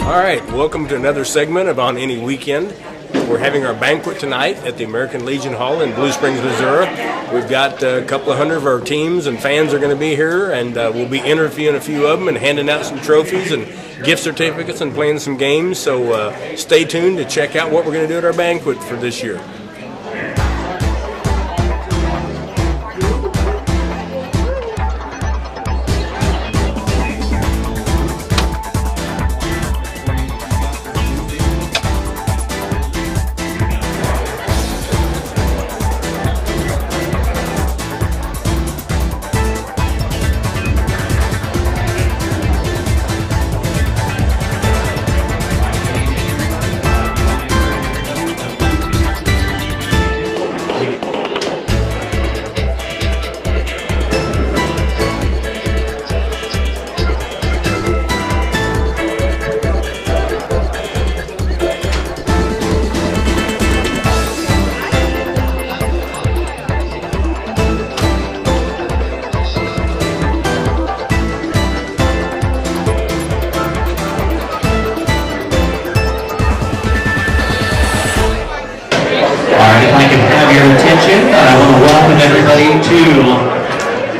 All right, welcome to another segment of On Any Weekend. We're having our banquet tonight at the American Legion Hall in Blue Springs, Missouri. We've got a couple of hundred of our teams and fans are going to be here, and we'll be interviewing a few of them and handing out some trophies and gift certificates and playing some games. So stay tuned to check out what we're going to do at our banquet for this year.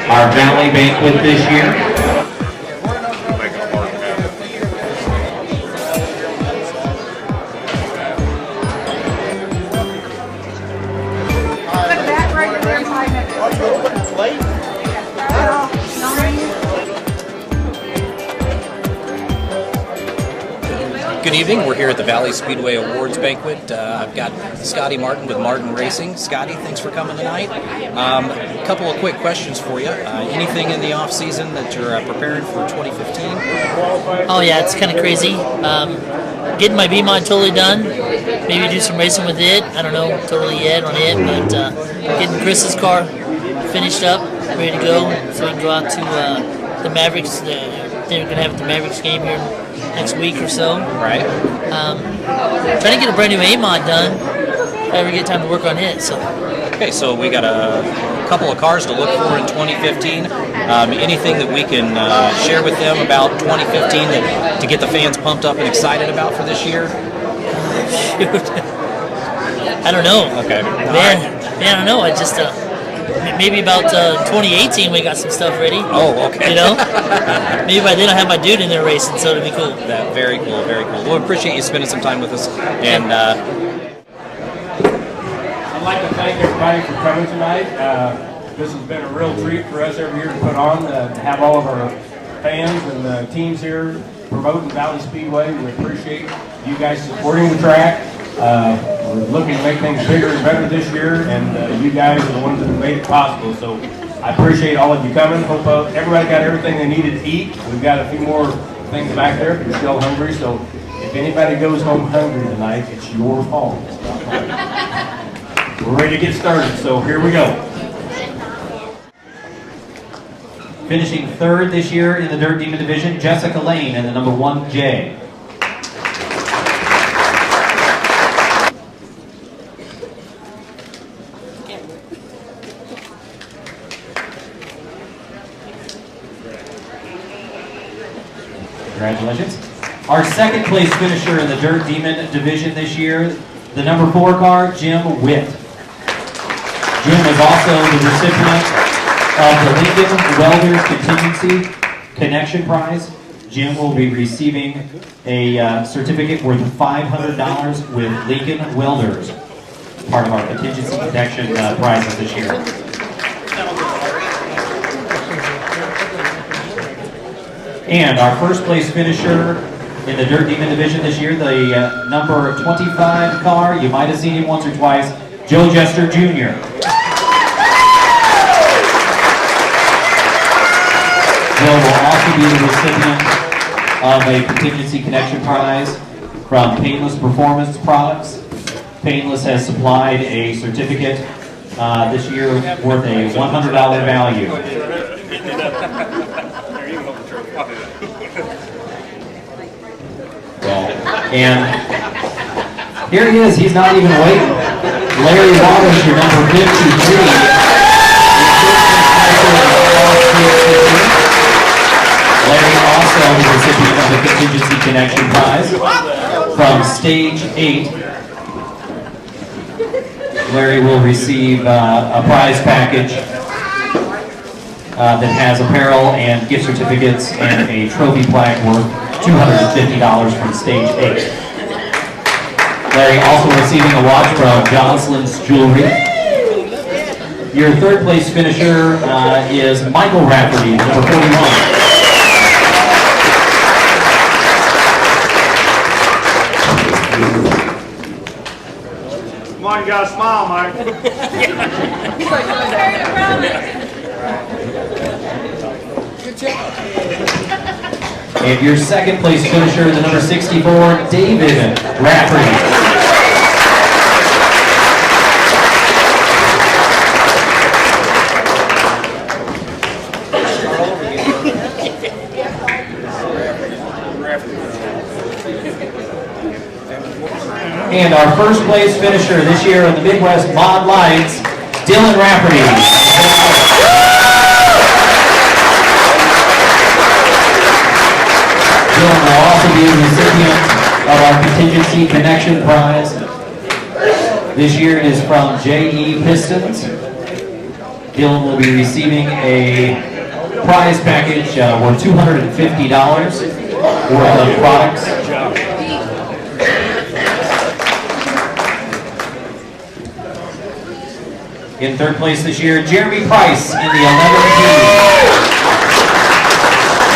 Our Valley Banquet this year. Good evening. We're here at the Valley Speedway Awards Banquet. I've got Scotty Martin with Martin Racing. Scotty, thanks for coming tonight. A couple of quick questions for you. Anything in the off season that you're preparing for 2015? Oh yeah, it's kind of crazy. Getting my B-Mod totally done. Maybe do some racing with it. I don't know totally yet on it, but getting Chris's car finished up, ready to go, so we can go out to the Mavericks. They're going to have the Mavericks game here next week or so. Right. Trying to get a brand new A-Mod done. If I ever get time to work on it. So. Okay, so we got a couple of cars to look for in 2015. Anything that we can share with them about 2015 to get the fans pumped up and excited about for this year? Shoot. I don't know. Okay. Man, I don't know. I just maybe about 2018 we got some stuff ready. Oh, okay. You know, maybe by then I'll have my dude in there racing, so it'll be cool. That very cool, very cool. Well, appreciate you spending some time with us. And I'd like to thank everybody for coming tonight. This has been a real treat for us every year to put on, to have all of our fans and the teams here promoting Valley Speedway. We appreciate you guys supporting the track. We're looking to make things bigger and better this year, and you guys are the ones that have made it possible. So I appreciate all of you coming. Hope everybody got everything they needed to eat. We've got a few more things back there if you're still hungry. So if anybody goes home hungry tonight, it's your fault. We're ready to get started, so here we go. Finishing third this year in the Dirt Demon Division, Jessica Lane in the number 1J. Congratulations. Our second place finisher in the Dirt Demon Division this year, the number 4 car, Jim Witt. Jim is also the recipient of the Lincoln Welders Contingency Connection Prize. Jim will be receiving a certificate worth $500 with Lincoln Welders, part of our Contingency Connection prizes this year. And our first place finisher in the Dirt Demon Division this year, the number 25 car, you might have seen him once or twice, Joe Jester Jr. Joe will also be the recipient of a Contingency Connection Prize from Painless Performance Products. Painless has supplied a certificate this year worth a $100 value. And here he is, he's not even waiting. Larry Waters, your number 53. Larry also the recipient of the Contingency Connection Prize. stage 8, Larry will receive a prize package that has apparel and gift certificates and a trophy plaque worth $250 from stage 8. Larry also receiving a watch from Jocelyn's Jewelry. Your third place finisher is Michael Rafferty, number 41. Come on, you gotta smile, Mike. And your second place finisher, the number 64, David Rafferty. And our first place finisher this year in the Midwest Mod Lights, Dylan Rafferty. Dylan will also be the recipient of our Contingency Connection Prize. This year it is from J.E. Pistons. Dylan will be receiving a prize package worth $250 worth of products. In third place this year, Jeremy Price in the 11P.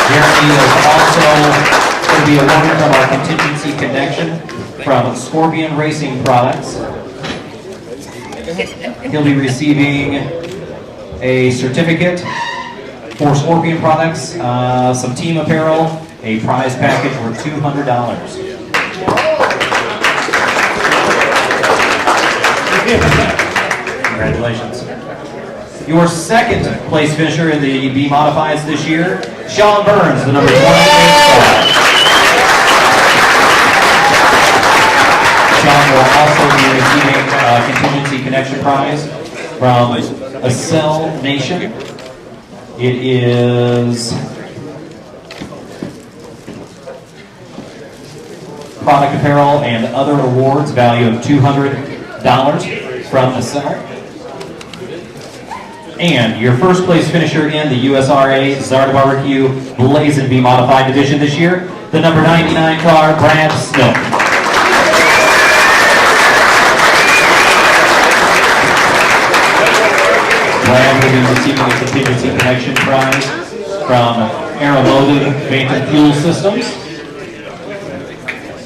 Jeremy is also going to be awarded from our Contingency Connection from Scorpion Racing Products. He'll be receiving a certificate for Scorpion Products, some team apparel, a prize package worth $200. Congratulations. Your second place finisher in the B Modifieds this year, Sean Burns, the number 28 star. Sean will also be receiving a Contingency Connection Prize from Accel Nation. It is product apparel and other awards value of $200 from Accel. And your first place finisher in the USRA Zarda Barbecue Blazin' B Modified Division this year, the number 99 car, Brad Snook. Brad will be receiving a Contingency Connection Prize from Aeromotive Phantom Fuel Systems.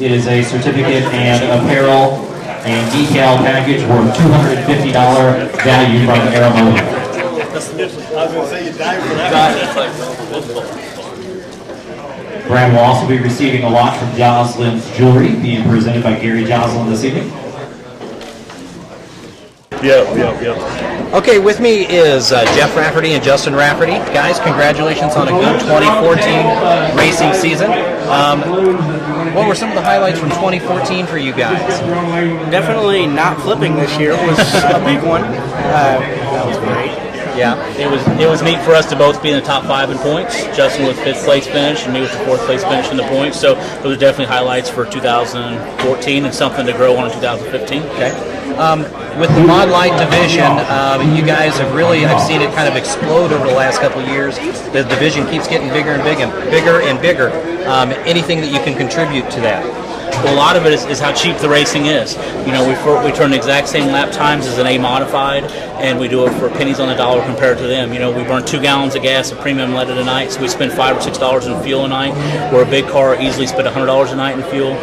It is a certificate and apparel and decal package worth $250 value from Aeromotive. I was gonna say you died for that. Brad will also be receiving a watch from Jocelyn's Jewelry, being presented by Gary Jocelyn this evening. Yep. Okay, with me is Jeff Rafferty and Justin Rafferty. Guys, congratulations on a good 2014 racing season. What were some of the highlights from 2014 for you guys? Definitely not flipping this year was a big one. That was great. Yeah. It was neat for us to both be in the top 5 in points. Justin with 5th place finish and me with the 4th place finish in the points. So those are definitely highlights for 2014 and something to grow on in 2015. Okay. With the Mod Light division, you guys have really, I've seen it kind of explode over the last couple of years. The division keeps getting bigger and bigger and bigger. Anything that you can contribute to that? Well, a lot of it is how cheap the racing is. You know, we turn the exact same lap times as an A modified, and we do it for pennies on the dollar compared to them. You know, we burn 2 gallons of gas of premium leaded a night, so we spend $5 or $6 in fuel a night. Where a big car easily spend $100 a night in fuel.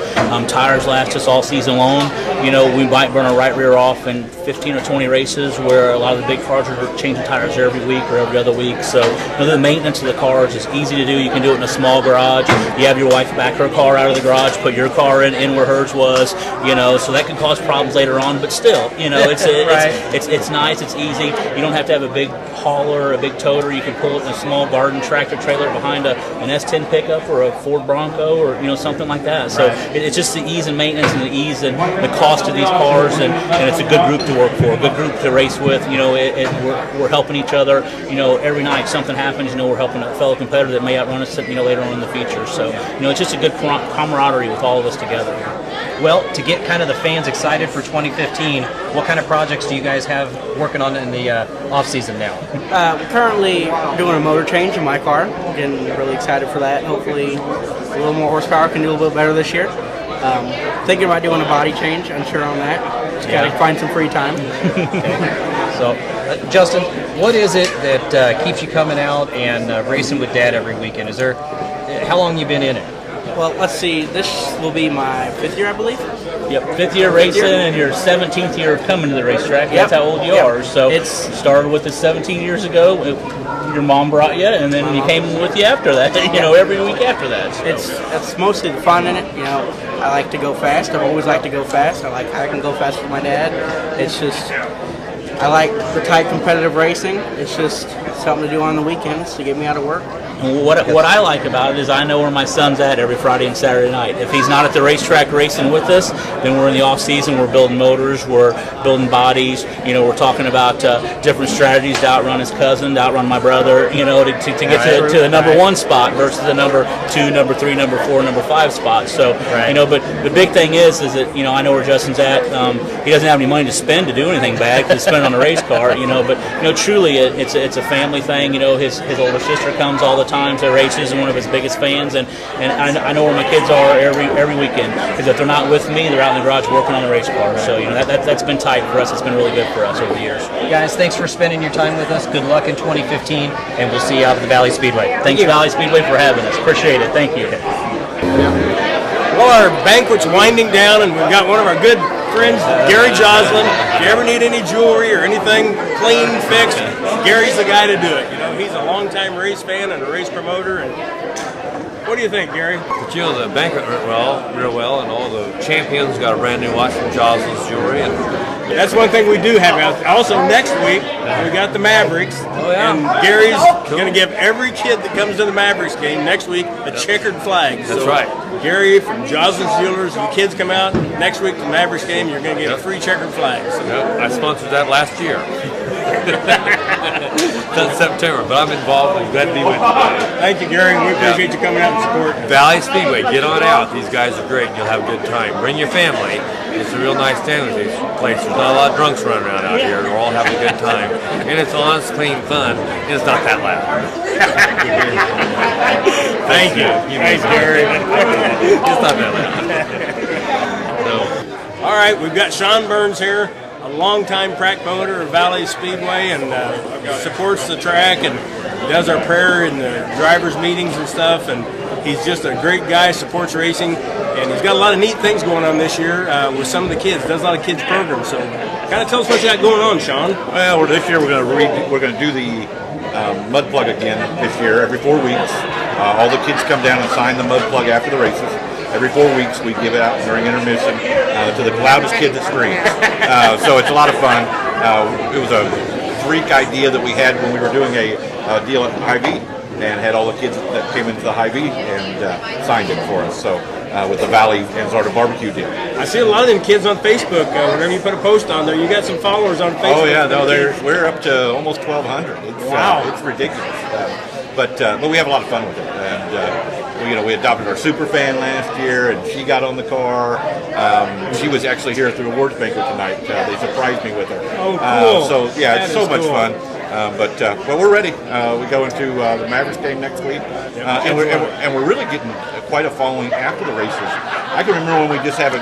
Tires last us all season long. You know, we might burn our right rear off in 15 or 20 races, where a lot of the big cars are changing tires every week or every other week. So, you know, the maintenance of the cars is easy to do. You can do it in a small garage. You have your wife back her car out of the garage, put your car in where hers was, you know, so that can cause problems later on, but still, you know, it's nice. it's easy. You don't have to have a big hauler, a big toter. You can pull it in a small garden tractor trailer behind an S10 pickup or a Ford Bronco or something like that. So it's just the ease and maintenance and the ease and the cost of these cars, and it's a good group to work for, a good group to race with. We're helping each other. Every night something happens. We're helping a fellow competitor that may outrun us later on in the future. So it's just a good camaraderie with all of us together. Well, to get kind of the fans excited for 2015, what kind of projects do you guys have working on in the off season now? We're currently doing a motor change in my car. Getting really excited for that. Hopefully, a little more horsepower, can do a little better this year. Thinking about doing a body change. Unsure on that. Just gotta find some free time. So, Justin, what is it that keeps you coming out and racing with Dad every weekend? How long you been in it? Well, let's see. This will be my 5th year, I believe. Yep, 5th year racing and your 17th year of coming to the racetrack. That's how old you are. So it started with us 17 years ago. Your mom brought you, and then he came with you after that. Every week after that. So. It's mostly the fun in it. I like to go fast. I've always liked to go fast. I can go fast with my dad. It's just I like the type competitive racing. It's just something to do on the weekends to get me out of work. What I like about it is I know where my son's at every Friday and Saturday night. If he's not at the racetrack racing with us, then we're in the off season. We're building motors, we're building bodies. We're talking about different strategies to outrun his cousin, to outrun my brother. To get to the number 1 spot versus the number 2, number 3, number 4, number 5 spot. So but the big thing is that I know where Justin's at. He doesn't have any money to spend to do anything bad because he's spending on a race car. But truly it's a family thing. His older sister comes all the time to races and one of his biggest fans, and I know where my kids are every weekend, because if they're not with me, they're out in the garage working on the race car. So that's been tight for us. It's been really good for us over the years. Guys, thanks for spending your time with us. Good luck in 2015, and we'll see you out at the Valley Speedway. Thanks, Valley Speedway, for having us. Appreciate it. Thank you. Well, our banquet's winding down, and we've got one of our good friends, Gary Joslin. If you ever need any jewelry or anything clean, fixed, Gary's the guy to do it. He's a longtime race fan and a race promoter. And what do you think, Gary? The banquet went real well, and all the champions got a brand new watch from Joslin's Jewelry. And that's one thing we do have. Also, next week, we got the Mavericks. Oh, yeah. And Gary's going to give every kid that comes to the Mavericks game next week a checkered flag. That's right. Gary from Joslin's Jewelers, if the kids come out next week to the Mavericks game, you're going to get a free checkered flag. So. I sponsored that last year. That's September, but I'm involved. I'm glad to be with you. Thank you, Gary. We appreciate you coming out and support. Valley Speedway, get on out. These guys are great. You'll have a good time. Bring your family. It's a real nice town with these places. There's not a lot of drunks running around out here. We're all having a good time. And it's honest, clean fun. And it's not that loud. Thank you. Thanks, Gary. It's not that loud. No. All right, we've got Sean Burns here, a longtime track promoter of Valley Speedway, and supports the track and does our prayer in the drivers' meetings and stuff. And he's just a great guy, supports racing, and he's got a lot of neat things going on this year with some of the kids. Does a lot of kids programs. So, kind of tell us what you got going on, Sean. Well, this year we're going to do the mud plug again this year every 4 weeks. All the kids come down and sign the mud plug after the races. Every 4 weeks we give it out during intermission to the loudest kid that screams. So it's a lot of fun. It was a freak idea that we had when we were doing a deal at Hy-Vee, and had all the kids that came into the Hy-Vee and signed it for us. So with the Valley Anzardo barbecue deal. I see a lot of them kids on Facebook. Whenever you put a post on there, you got some followers on Facebook. Oh yeah, no, we're up to almost 1,200. Wow, it's ridiculous. But we have a lot of fun with it, and we adopted our super fan last year, and she got on the car. She was actually here at the awards banquet tonight. They surprised me with her. Oh, cool! So yeah, it's so much fun. But we're ready. We go into the Mavericks game next week, and we're really getting quite a following after the races. I can remember when we just have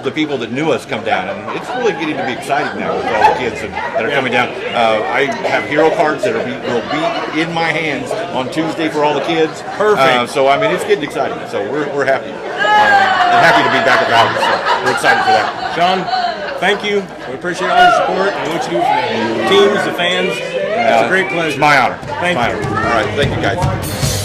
the people that knew us come down, and it's really getting to be exciting now with all the kids that are coming down. I have hero cards that will be in my hands on Tuesday for all the kids. Perfect. So I mean, it's getting exciting. So we're happy, and happy to be back at Valley. So we're excited for that. Sean, thank you. We appreciate all your support and what you do for the teams, the fans. It's a great pleasure. It's my honor. Thank you. All right, thank you guys.